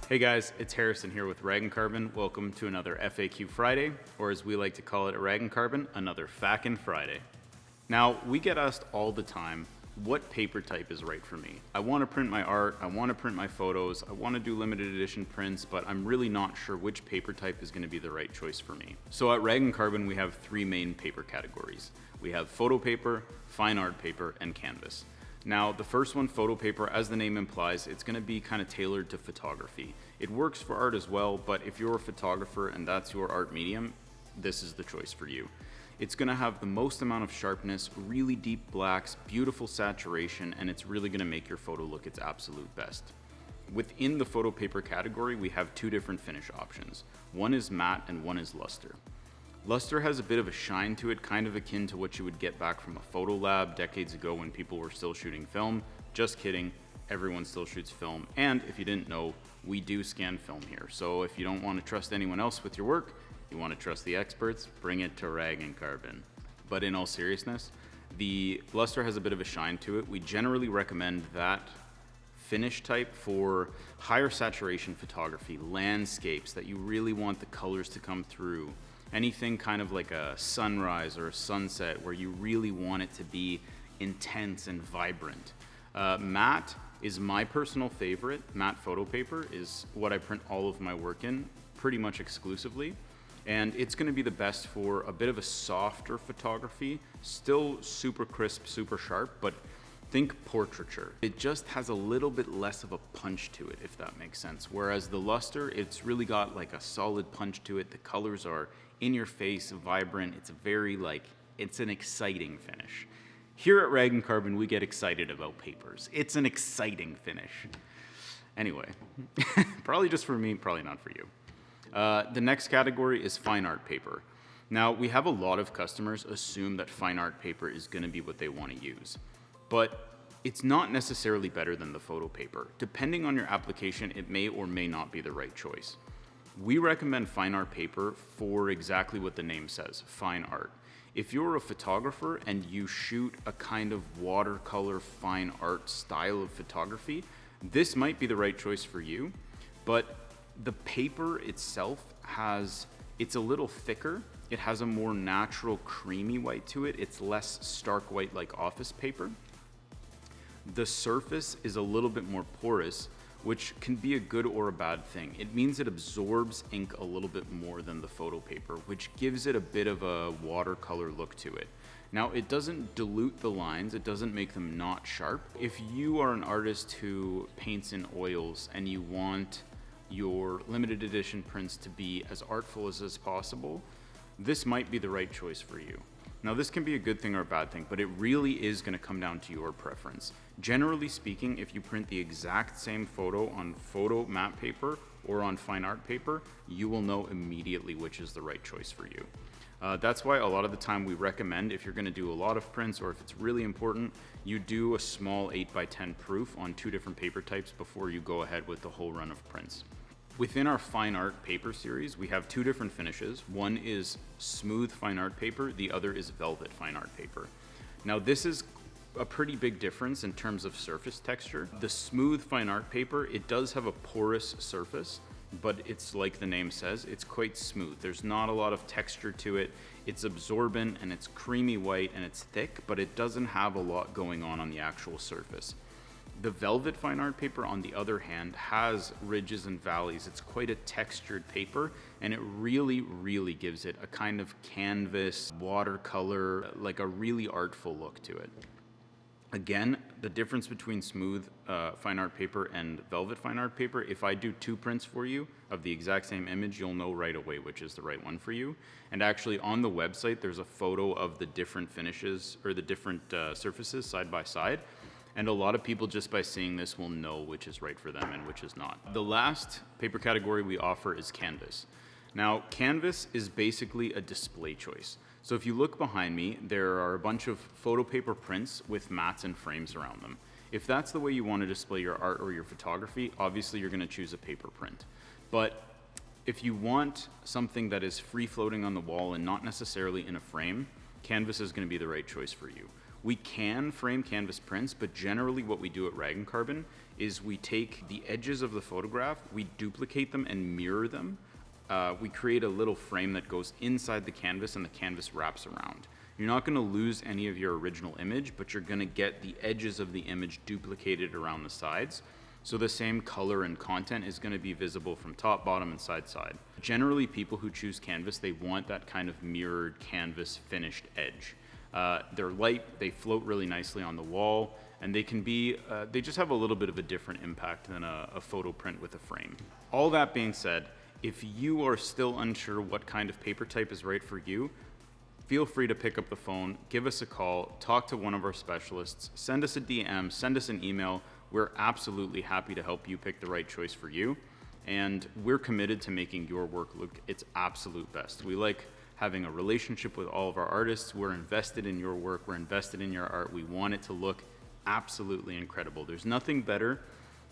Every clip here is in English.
Hey guys, it's Harrison here with Rag & Carbon. Welcome to another FAQ Friday, or as we like to call it at Rag & Carbon, another Fackin' Friday. Now, we get asked all the time, what paper type is right for me? I want to print my art, I want to print my photos, I want to do limited edition prints, but I'm really not sure which paper type is going to be the right choice for me. So at Rag & Carbon, we have three main paper categories. We have photo paper, fine art paper, and canvas. Now, the first one, photo paper, as the name implies, it's going to be kind of tailored to photography. It works for art as well, but if you're a photographer and that's your art medium, this is the choice for you. It's going to have the most amount of sharpness, really deep blacks, beautiful saturation, and it's really going to make your photo look its absolute best. Within the photo paper category, we have two different finish options. One is matte and one is luster. Luster has a bit of a shine to it, kind of akin to what you would get back from a photo lab decades ago when people were still shooting film. Just kidding, everyone still shoots film. And if you didn't know, we do scan film here. So if you don't want to trust anyone else with your work, you want to trust the experts, bring it to Rag & Carbon. But in all seriousness, the luster has a bit of a shine to it. We generally recommend that finish type for higher saturation photography, landscapes that you really want the colors to come through. Anything kind of like a sunrise or a sunset where you really want it to be intense and vibrant. Matte is my personal favorite. Matte photo paper is what I print all of my work in pretty much exclusively. And it's going to be the best for a bit of a softer photography, still super crisp, super sharp, but think portraiture. It just has a little bit less of a punch to it, if that makes sense. Whereas the luster, it's really got like a solid punch to it. The colors are in your face, vibrant. It's it's an exciting finish. Here at Rag & Carbon, we get excited about papers. It's an exciting finish. Anyway, probably just for me, probably not for you. The next category is fine art paper. Now, we have a lot of customers assume that fine art paper is going to be what they want to use, but it's not necessarily better than the photo paper. Depending on your application, it may or may not be the right choice. We recommend fine art paper for exactly what the name says, fine art. If you're a photographer and you shoot a kind of watercolor fine art style of photography, this might be the right choice for you, but the paper itself it's a little thicker. It has a more natural creamy white to it. It's less stark white like office paper. The surface is a little bit more porous, which can be a good or a bad thing. It means it absorbs ink a little bit more than the photo paper, which gives it a bit of a watercolor look to it. Now, it doesn't dilute the lines, it doesn't make them not sharp. If you are an artist who paints in oils and you want your limited edition prints to be as artful as possible, this might be the right choice for you. Now, this can be a good thing or a bad thing, but it really is going to come down to your preference. Generally speaking, if you print the exact same photo on photo matte paper or on fine art paper, you will know immediately which is the right choice for you. That's why a lot of the time we recommend, if you're going to do a lot of prints or if it's really important, you do a small 8x10 proof on two different paper types before you go ahead with the whole run of prints. Within our fine art paper series, we have two different finishes. One is smooth fine art paper, the other is velvet fine art paper. Now, this is a pretty big difference in terms of surface texture. The smooth fine art paper, it does have a porous surface, but it's like the name says, it's quite smooth. There's not a lot of texture to it. It's absorbent and it's creamy white and it's thick, but it doesn't have a lot going on the actual surface. The velvet fine art paper, on the other hand, has ridges and valleys. It's quite a textured paper, and it really, really gives it a kind of canvas, watercolor, like a really artful look to it. Again, the difference between smooth fine art paper and velvet fine art paper, if I do two prints for you of the exact same image, you'll know right away which is the right one for you. And actually on the website, there's a photo of the different finishes or the different surfaces side by side. And a lot of people, just by seeing this, will know which is right for them and which is not. The last paper category we offer is canvas. Now, canvas is basically a display choice. So if you look behind me, there are a bunch of photo paper prints with mats and frames around them. If that's the way you want to display your art or your photography, obviously you're going to choose a paper print. But if you want something that is free floating on the wall and not necessarily in a frame, canvas is going to be the right choice for you. We can frame canvas prints, but generally what we do at Rag & Carbon is we take the edges of the photograph, we duplicate them and mirror them. We create a little frame that goes inside the canvas and the canvas wraps around. You're not gonna lose any of your original image, but you're gonna get the edges of the image duplicated around the sides. So the same color and content is gonna be visible from top, bottom, and side. Generally, people who choose canvas, they want that kind of mirrored canvas finished edge. They're light, they float really nicely on the wall, and they can be, they just have a little bit of a different impact than a photo print with a frame. All that being said, if you are still unsure what kind of paper type is right for you, feel free to pick up the phone, give us a call, talk to one of our specialists, send us a DM, send us an email. We're absolutely happy to help you pick the right choice for you. And we're committed to making your work look its absolute best. We like having a relationship with all of our artists. We're invested in your work, we're invested in your art. We want it to look absolutely incredible. There's nothing better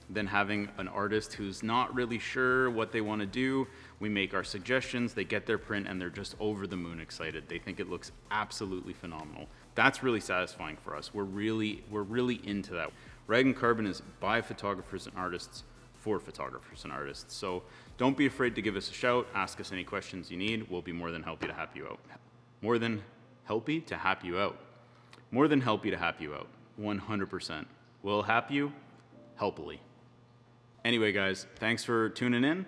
than having an artist who's not really sure what they want to do. We make our suggestions, they get their print, and they're just over the moon excited. They think it looks absolutely phenomenal. That's really satisfying for us. We're really into that. Rag & Carbon is by photographers and artists for photographers and artists. So don't be afraid to give us a shout, ask us any questions you need. We'll be more than happy to help you out. More than happy to help you out. More than happy to help you out. 100%. We'll help you helpfully. Anyway, guys, thanks for tuning in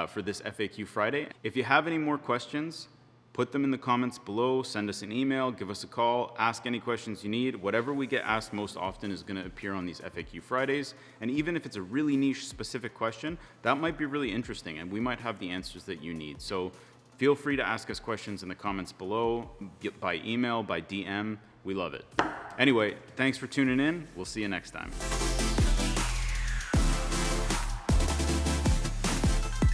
for this FAQ Friday. If you have any more questions, put them in the comments below, send us an email, give us a call, ask any questions you need. Whatever we get asked most often is gonna appear on these FAQ Fridays. And even if it's a really niche specific question, that might be really interesting and we might have the answers that you need. So feel free to ask us questions in the comments below, by email, by DM. We love it. Anyway, thanks for tuning in. We'll see you next time.